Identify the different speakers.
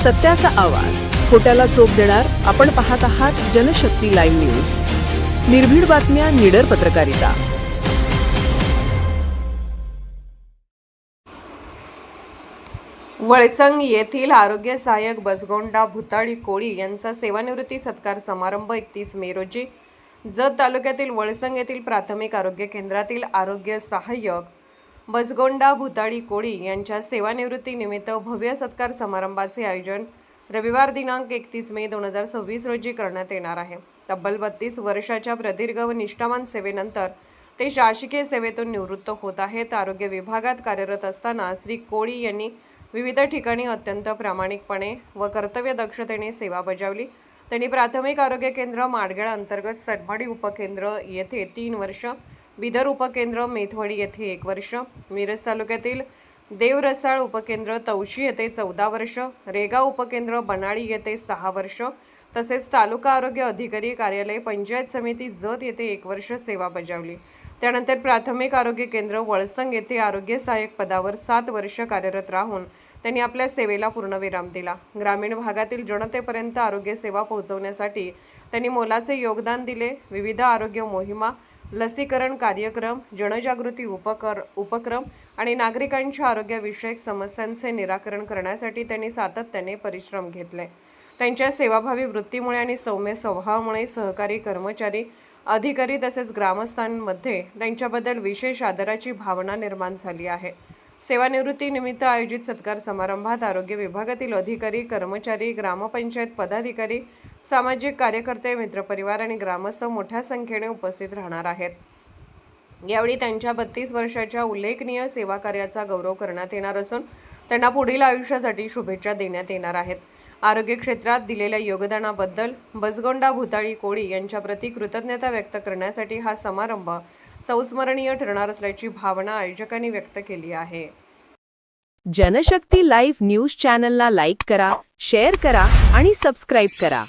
Speaker 1: सत्याचा आवाज, खोट्याला चोप देणार. आपण पाहत आहात जनशक्ती लाईव्ह न्यूज. निर्भीड बातम्या, निडर पत्रकारिता.
Speaker 2: वळसंग येथील आरोग्य सहाय्यक बसगोंडा भुताडी कोळी यांचा सेवानिवृत्ती सत्कार समारंभ 31 मे रोजी जत तालुक्यातील वळसंग येथील प्राथमिक आरोग्य केंद्रातील आरोग्य सहाय्यक बसगोंडा भुताडी कोळी यांच्या सेवानिवृत्तीनिमित्त भव्य सत्कार समारंभाचे आयोजन रविवार दिनांक 31 मे 2026 रोजी करण्यात येणार आहे. तब्बल 32 वर्षाच्या प्रदीर्घ व निष्ठावान सेवेनंतर ते शासकीय सेवेतून निवृत्त होत आहेत. आरोग्य विभागात कार्यरत असताना श्री कोळी यांनी विविध ठिकाणी अत्यंत प्रामाणिकपणे व कर्तव्यदक्षतेने सेवा बजावली. त्यांनी प्राथमिक आरोग्य केंद्र माडगेळ अंतर्गत सडमडी उपकेंद्र येथे 3 वर्ष, बिदर उपकेंद्र मेथवडी येथे 1 वर्ष, मिरज तालुक्यातील देवरसाळ उपकेंद्र तवशी येथे 14 वर्ष, रेगाव उपकेंद्र बनाळी येथे 6 वर्ष, तसेच तालुका आरोग्य अधिकारी कार्यालय पंचायत समिती जत येथे 1 वर्ष सेवा बजावली. त्यानंतर प्राथमिक आरोग्य केंद्र वळसंग येथे आरोग्य सहाय्यक पदावर 7 वर्ष कार्यरत राहून त्यांनी आपल्या सेवेला पूर्णविराम दिला. ग्रामीण भागातील जनतेपर्यंत आरोग्य सेवा पोहोचवण्यासाठी त्यांनी मोलाचे योगदान दिले. विविध आरोग्य मोहिमा, लसीकरण कार्यक्रम, जनजागृती उपक्रम आणि नागरिकांच्या आरोग्यविषयक समस्यांचे निराकरण करण्यासाठी त्यांनी सातत्याने परिश्रम घेतले. त्यांच्या सेवाभावी वृत्तीमुळे आणि सौम्य स्वभावामुळे सहकारी कर्मचारी, अधिकारी तसेच ग्रामस्थांमध्ये त्यांच्याबद्दल विशेष आदराची भावना निर्माण झाली आहे. सेवानिवृत्तीनिमित्त आयोजित सत्कार समारंभात आरोग्य विभागातील अधिकारी, कर्मचारी, ग्रामपंचायत पदाधिकारी, सामाजिक कार्यकर्ते, मित्रपरिवार आणि ग्रामस्थ मोठ्या संख्येने उपस्थित राहणार आहेत. यावेळी त्यांच्या 32 वर्षाच्या उल्लेखनीय सेवा कार्याचा गौरव करण्यात येणार असून त्यांना पुढील आयुष्यासाठी शुभेच्छा देण्यात येणार आहेत. आरोग्य क्षेत्रात दिलेल्या योगदानाबद्दल बसगोंडा भुताडी कोळी यांच्याप्रती कृतज्ञता व्यक्त करण्यासाठी हा समारंभ संस्मरणीय ठरणार असल्याची भावना आयोजकांनी व्यक्त केली आहे.
Speaker 1: जनशक्ती लाईव्ह न्यूज चॅनलला लाईक करा, शेअर करा आणि सबस्क्राईब करा.